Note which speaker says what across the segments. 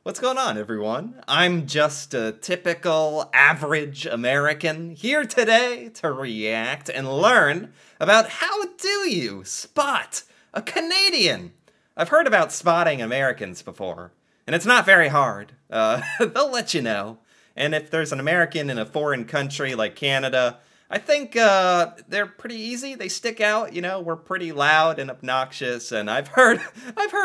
Speaker 1: What's going on, everyone? I'm just a typical average American here today to react and learn about how do you spot a Canadian. I've heard about spotting Americans before, and it's not very hard. They'll let you know. And if there's an American in a foreign country like Canada, I think they're pretty easy. They stick out, you know, we're pretty loud and obnoxious, and I've heard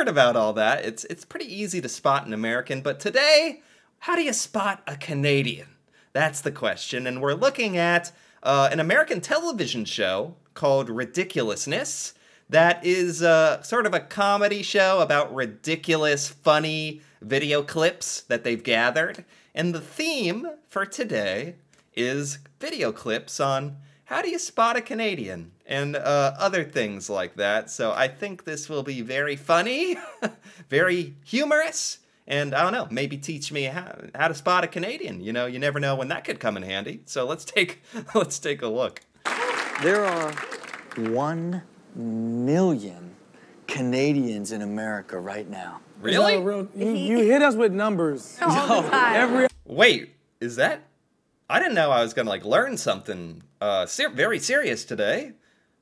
Speaker 1: about all that. It's pretty easy to spot an American, but today, how do you spot a Canadian? That's the question, and we're looking at an American television show called Ridiculousness that is sort of a comedy show about ridiculous, funny video clips that they've gathered, and the theme for today is video clips on how do you spot a Canadian and other things like that. So I think this will be very funny, very humorous, and I don't know, maybe teach me how to spot a Canadian. You know, you never know when that could come in handy. So let's take a look.
Speaker 2: There are 1 million Canadians in America right now.
Speaker 1: Really?
Speaker 3: You hit us with numbers.
Speaker 4: All the time.
Speaker 1: Wait, is that? I didn't know I was gonna learn something very serious today.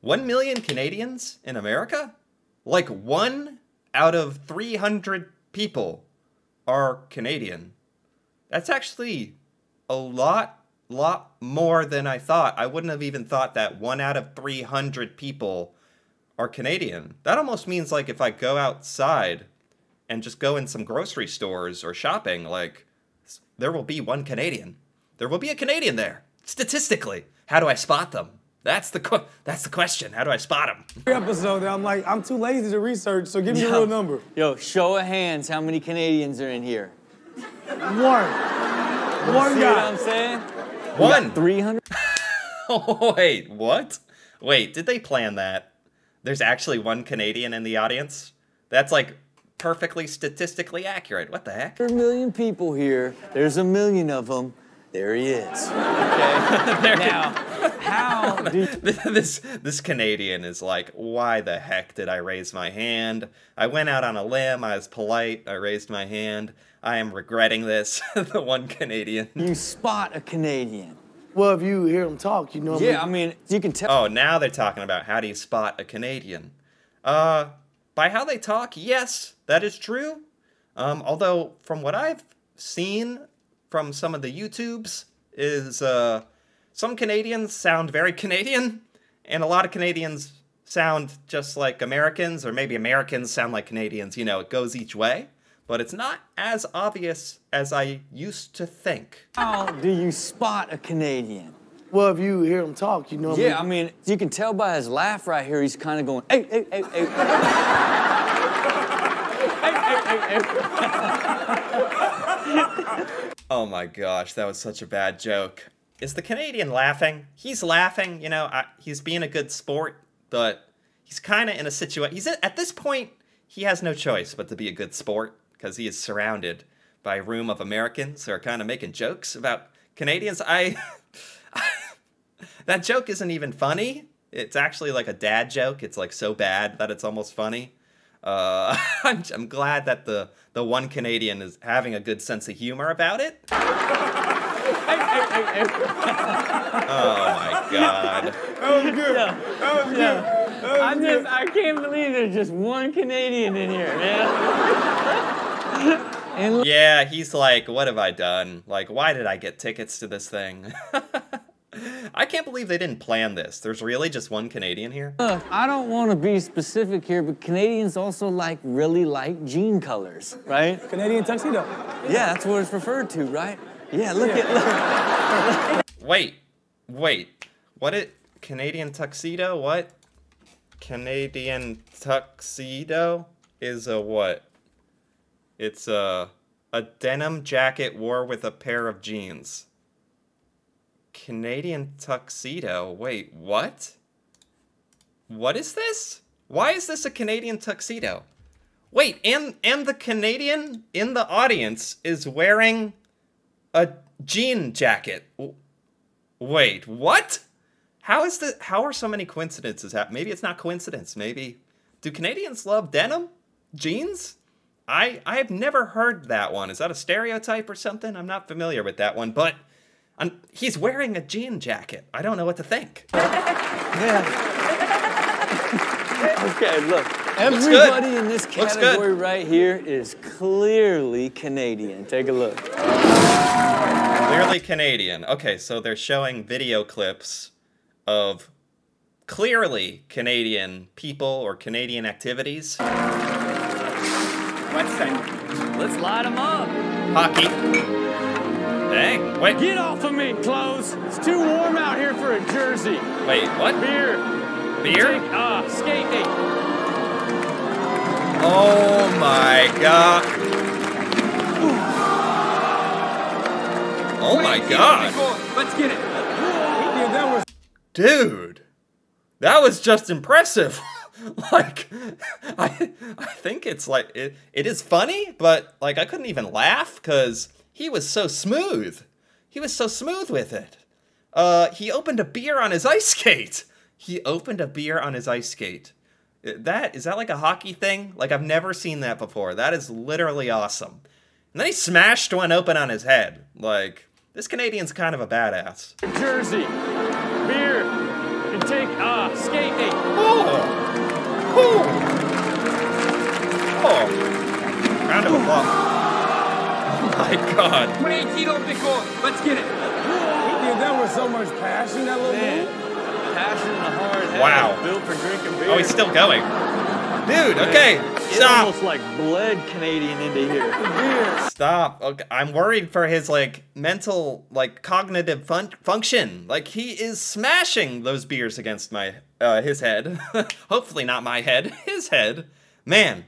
Speaker 1: 1 million Canadians in America? Like 1 out of 300 people are Canadian. That's actually a lot more than I thought. I wouldn't have even thought that 1 out of 300 people are Canadian. That almost means like if I go outside and just go in some grocery stores or shopping, like there will be 1 Canadian. There will be a Canadian there. Statistically, how do I spot them? That's the question. How do I spot them?
Speaker 3: Every episode, I'm like, I'm too lazy to research, so give me a real number.
Speaker 2: Yo, show of hands, how many Canadians are in here?
Speaker 3: 1. One
Speaker 2: See what
Speaker 3: guy.
Speaker 2: I'm saying?
Speaker 1: 1.
Speaker 2: 300?
Speaker 1: Oh, wait, what? Wait, did they plan that? There's actually 1 Canadian in the audience? That's like perfectly statistically accurate. What the heck?
Speaker 2: There are 1 million people here. There's 1 million of them. There he is. Okay. Now, how do you...
Speaker 1: This Canadian is like, why the heck did I raise my hand? I went out on a limb. I was polite. I raised my hand. I am regretting this. The 1 Canadian.
Speaker 2: You spot a Canadian.
Speaker 3: Well, if you hear him talk, you know.
Speaker 2: Yeah, I mean, you can tell.
Speaker 1: Oh, now they're talking about how do you spot a Canadian. By how they talk, yes, that is true. Although, from what I've seen from some of the YouTubes, is some Canadians sound very Canadian, and a lot of Canadians sound just like Americans, or maybe Americans sound like Canadians. You know, it goes each way, but it's not as obvious as I used to think.
Speaker 2: How do you spot a Canadian?
Speaker 3: Well, if you hear him talk, you know.
Speaker 2: Yeah, I mean, you can tell by his laugh right here, he's kind of going, hey, hey, hey, hey.
Speaker 1: Oh my gosh, that was such a bad joke. Is the Canadian laughing? He's laughing, you know, he's being a good sport, but he's kind of in a situation, at this point, he has no choice but to be a good sport, because he is surrounded by a room of Americans who are kind of making jokes about Canadians. That joke isn't even funny. It's actually like a dad joke. It's like so bad that it's almost funny. I'm glad that the 1 Canadian is having a good sense of humor about it. Oh my god.
Speaker 3: That was good. That was good.
Speaker 2: I can't believe there's just 1 Canadian in here, man.
Speaker 1: Yeah, he's like, what have I done? Like, why did I get tickets to this thing? I can't believe they didn't plan this. There's really just 1 Canadian here?
Speaker 2: Look, I don't want to be specific here, but Canadians also really like jean colors, right?
Speaker 3: Canadian tuxedo.
Speaker 2: Yeah, that's what it's referred to, right? Yeah, look.
Speaker 1: Wait. What Canadian tuxedo? What? Canadian tuxedo is a what? It's a denim jacket wore with a pair of jeans. Canadian tuxedo. Wait, what? What is this? Why is this a Canadian tuxedo? Wait, and the Canadian in the audience is wearing a jean jacket. Wait, what? How are so many coincidences happening? Maybe it's not coincidence. Maybe do Canadians love denim? Jeans? I've never heard that one. Is that a stereotype or something? I'm not familiar with that one, but he's wearing a jean jacket. I don't know what to think.
Speaker 2: Yeah. Okay, look. Everybody in this category right here is clearly Canadian. Take a look.
Speaker 1: Clearly Canadian. Okay, so they're showing video clips of clearly Canadian people or Canadian activities.
Speaker 2: Let's light them up.
Speaker 1: Hockey. Dang, wait.
Speaker 2: Get off of me, clothes. It's too warm out here for a jersey.
Speaker 1: Wait, what?
Speaker 2: Beer.
Speaker 1: Beer?
Speaker 2: Skating.
Speaker 1: Oh my god. Oh my god.
Speaker 2: Let's get it.
Speaker 3: Yeah, that was.
Speaker 1: Dude, that was just impressive. Like, I think it's like, it is funny, but like I couldn't even laugh because he was so smooth. He was so smooth with it. He opened a beer on his ice skate. He opened a beer on his ice skate. Is that like a hockey thing? Like, I've never seen that before. That is literally awesome. And then he smashed one open on his head. Like, this Canadian's kind of a badass.
Speaker 2: Jersey, beer, and take skating.
Speaker 1: Oh! Oh! Oh! Round of applause. Oh my god.
Speaker 2: Let's get it.
Speaker 3: Yeah, that was so much passion, that little move.
Speaker 2: Passion and a hard head.
Speaker 1: Wow.
Speaker 2: Built for drinking beer.
Speaker 1: Oh, he's still going. Dude, okay,
Speaker 2: It
Speaker 1: stop.
Speaker 2: almost like bled Canadian into here.
Speaker 1: Stop. Okay, I'm worried for his, like, mental, like, cognitive function. Like, he is smashing those beers against my, his head. Hopefully not my head, his head. Man,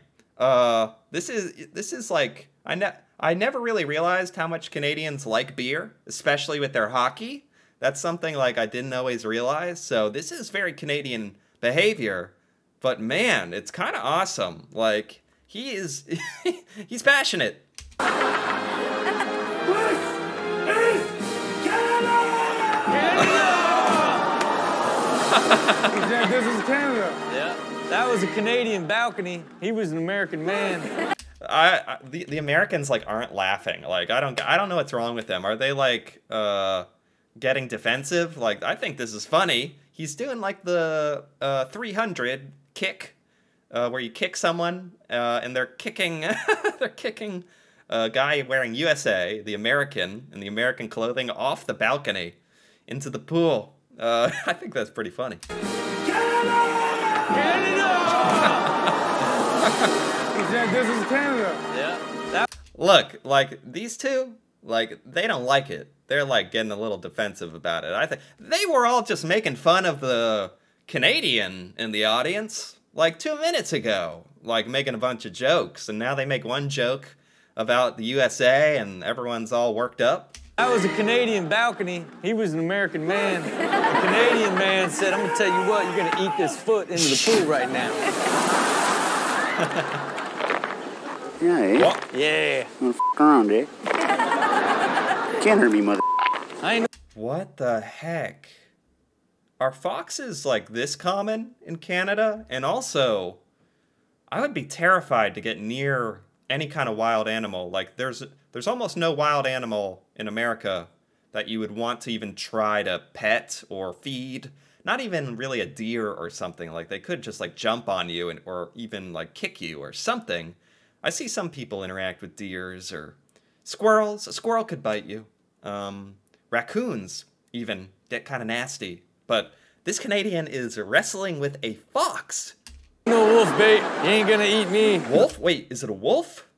Speaker 1: this is like, I never really realized how much Canadians like beer, especially with their hockey. That's something, like, I didn't always realize. So this is very Canadian behavior. But man, it's kind of awesome. Like, he's passionate.
Speaker 3: This is Canada.
Speaker 2: Yeah, that was a Canadian balcony. He was an American man.
Speaker 1: The Americans, like, aren't laughing. Like, I don't know what's wrong with them. Are they, like, getting defensive? Like, I think this is funny. He's doing, like, the 300 kick, where you kick someone, and they're kicking a guy wearing USA, the American, in the American clothing, off the balcony into the pool. I think that's pretty funny.
Speaker 3: This is Canada.
Speaker 2: Yeah.
Speaker 1: Look, like, these two, like, they don't like it. They're, like, getting a little defensive about it. I think they were all just making fun of the Canadian in the audience, like, 2 minutes ago. Like, making a bunch of jokes, and now they make one joke about the USA, and everyone's all worked up.
Speaker 2: That was a Canadian balcony. He was an American man. The Canadian man said, I'm gonna tell you what, you're gonna eat this foot into the pool right now.
Speaker 4: Yeah, eh?
Speaker 1: What?
Speaker 2: Yeah.
Speaker 4: I'm gonna f around, eh? Can't hurt me, mother.
Speaker 2: I ain't
Speaker 1: What the heck? Are foxes, like, this common in Canada? And also, I would be terrified to get near any kind of wild animal. Like, there's almost no wild animal in America that you would want to even try to pet or feed. Not even really a deer or something. Like, they could just, like, jump on you and or even, like, kick you or something. I see some people interact with deers or squirrels. A squirrel could bite you. Raccoons even get kind of nasty. But this Canadian is wrestling with a fox.
Speaker 2: no wolf bait. He ain't gonna eat me.
Speaker 1: Wolf? Wait, is it a wolf?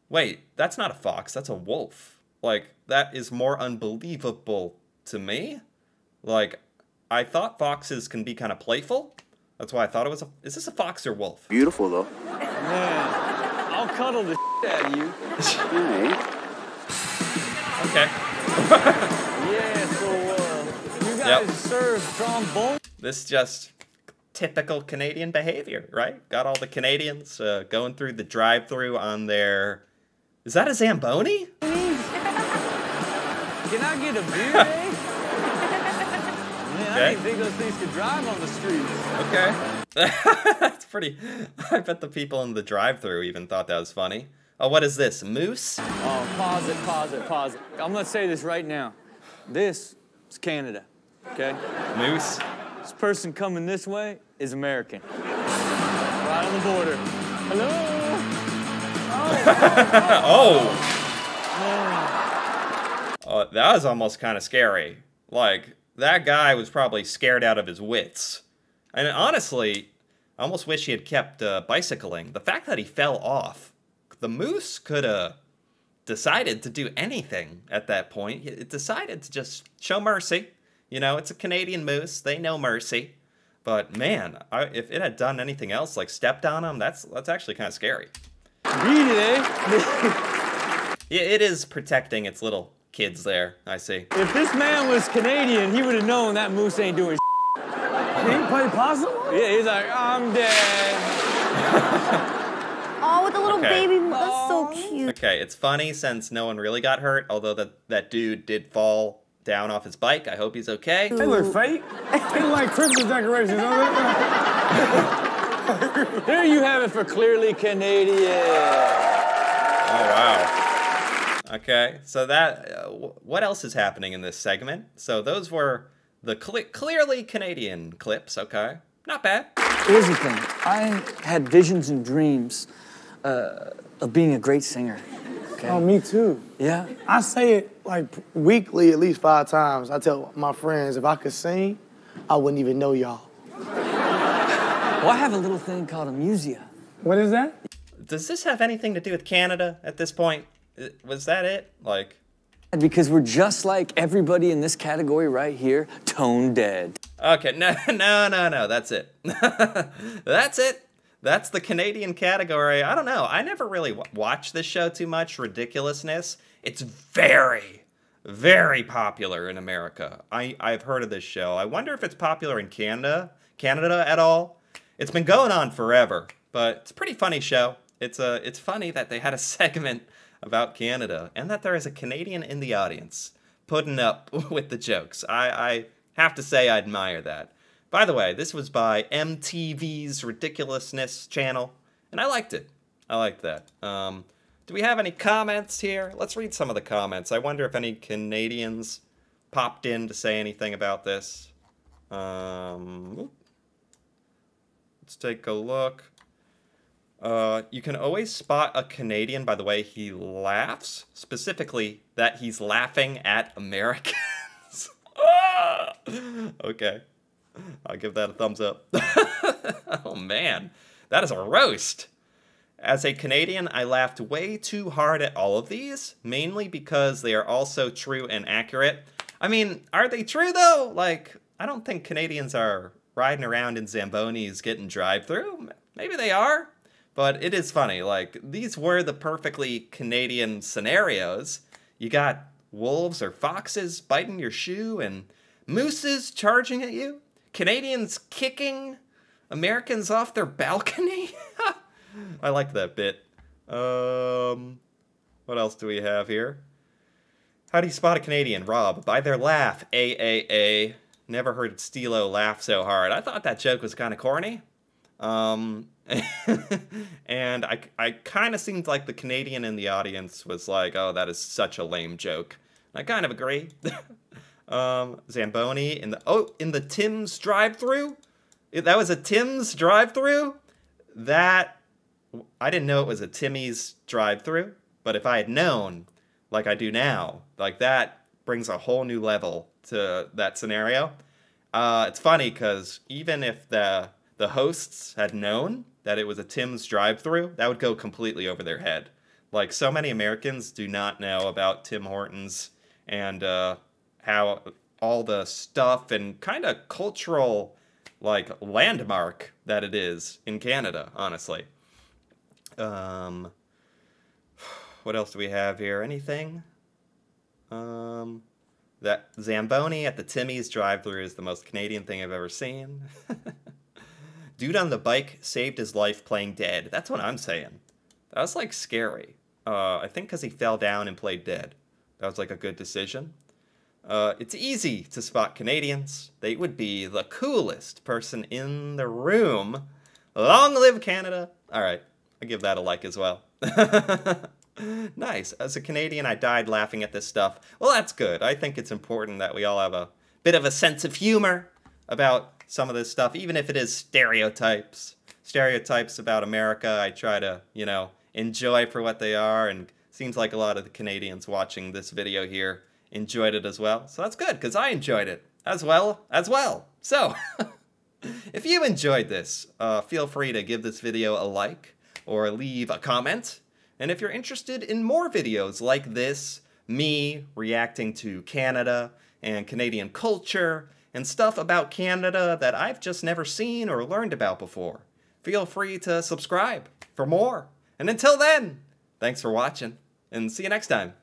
Speaker 1: Wait, that's not a fox. That's a wolf. Like, that is more unbelievable to me. Like, I thought foxes can be kind of playful. That's why I thought it was a... Is this a fox or wolf?
Speaker 4: Beautiful, though.
Speaker 2: Man, I'll cuddle the out of you.
Speaker 4: Yeah, eh?
Speaker 1: Okay.
Speaker 2: Yeah, so, you guys serve trombone?
Speaker 1: This just typical Canadian behavior, right? Got all the Canadians going through the drive-thru on their... Is that a Zamboni?
Speaker 2: Can I get a beer, eh? Man, I didn't think those things could drive on the streets.
Speaker 1: Okay. That's pretty... I bet the people in the drive-thru even thought that was funny. Oh, what is this? Moose?
Speaker 2: Oh, pause it. I'm gonna say this right now. This is Canada, okay?
Speaker 1: Moose?
Speaker 2: This person coming this way is American. Right on the border. Hello?
Speaker 1: Oh, that was almost kind of scary. Like, that guy was probably scared out of his wits. And honestly, I almost wish he had kept bicycling. The fact that he fell off, the moose could have decided to do anything at that point. It decided to just show mercy. You know, it's a Canadian moose. They know mercy. But man, if it had done anything else, like stepped on him, that's actually kind of scary.
Speaker 2: Beat it, eh?
Speaker 1: It is protecting its little kids there, I see.
Speaker 2: If this man was Canadian, he would have known that moose ain't doing
Speaker 3: He ain't play possum?
Speaker 2: Yeah, he's like, I'm dead.
Speaker 5: Oh, with the little
Speaker 1: Okay.
Speaker 5: baby. That's so cute.
Speaker 1: Okay, it's funny since no one really got hurt, although that dude did fall down off his bike. I hope he's okay.
Speaker 3: They look fake. They look like Christmas decorations.
Speaker 2: There you have it for Clearly Canadian.
Speaker 1: Oh, wow. Okay, so that, what else is happening in this segment? So those were the clearly Canadian clips, okay. Not bad.
Speaker 6: Here's the thing. I had visions and dreams of being a great singer. Okay?
Speaker 3: Oh, me too.
Speaker 6: Yeah?
Speaker 3: I say it like weekly at least 5 times. I tell my friends if I could sing, I wouldn't even know y'all.
Speaker 6: Well, I have a little thing called a musia.
Speaker 3: What is that?
Speaker 1: Does this have anything to do with Canada at this point? Was that it? Like...
Speaker 6: Because we're just like everybody in this category right here, tone dead.
Speaker 1: Okay, no, that's it. That's it. That's the Canadian category. I don't know. I never really watched this show too much. Ridiculousness. It's very, very popular in America. I've heard of this show. I wonder if it's popular in Canada at all. It's been going on forever, but it's a pretty funny show. It's funny that they had a segment about Canada and that there is a Canadian in the audience putting up with the jokes. I have to say I admire that. By the way, this was by MTV's Ridiculousness channel, and I liked it. I liked that. Do we have any comments here? Let's read some of the comments. I wonder if any Canadians popped in to say anything about this. Let's take a look. You can always spot a Canadian by the way he laughs, specifically that he's laughing at Americans. Okay, I'll give that a thumbs up. Oh man, that is a roast. As a Canadian, I laughed way too hard at all of these, mainly because they are all so true and accurate. I mean, are they true though? Like, I don't think Canadians are riding around in Zambonis getting drive-through. Maybe they are. But it is funny, like, these were the perfectly Canadian scenarios. You got wolves or foxes biting your shoe and mooses charging at you. Canadians kicking Americans off their balcony. I liked that bit. What else do we have here? How do you spot a Canadian? Rob, by their laugh. AAA. Never heard Stilo laugh so hard. I thought that joke was kind of corny. And I kind of seemed like the Canadian in the audience was like, oh, that is such a lame joke. I kind of agree. Zamboni in the Tim's drive-thru? That was a Tim's drive-thru? That, I didn't know it was a Timmy's drive-thru, but if I had known, like I do now, like that brings a whole new level to that scenario. It's funny because even if the hosts had known that it was a Tim's drive-thru, that would go completely over their head. Like, so many Americans do not know about Tim Hortons and how all the stuff and kind of cultural, like, landmark that it is in Canada, honestly. What else do we have here? Anything? That Zamboni at the Timmy's drive-thru is the most Canadian thing I've ever seen. Dude on the bike saved his life playing dead. That's what I'm saying. That was, like, scary. I think because he fell down and played dead. That was, like, a good decision. It's easy to spot Canadians. They would be the coolest person in the room. Long live Canada. All right, I'll give that a like as well. Nice. As a Canadian, I died laughing at this stuff. Well, that's good. I think it's important that we all have a bit of a sense of humor about some of this stuff, even if it is stereotypes. Stereotypes about America, I try to, enjoy for what they are, and seems like a lot of the Canadians watching this video here enjoyed it as well. So that's good, because I enjoyed it as well. So, if you enjoyed this, feel free to give this video a like or leave a comment. And if you're interested in more videos like this, me reacting to Canada and Canadian culture and stuff about Canada that I've just never seen or learned about before, feel free to subscribe for more. And until then, thanks for watching, and see you next time.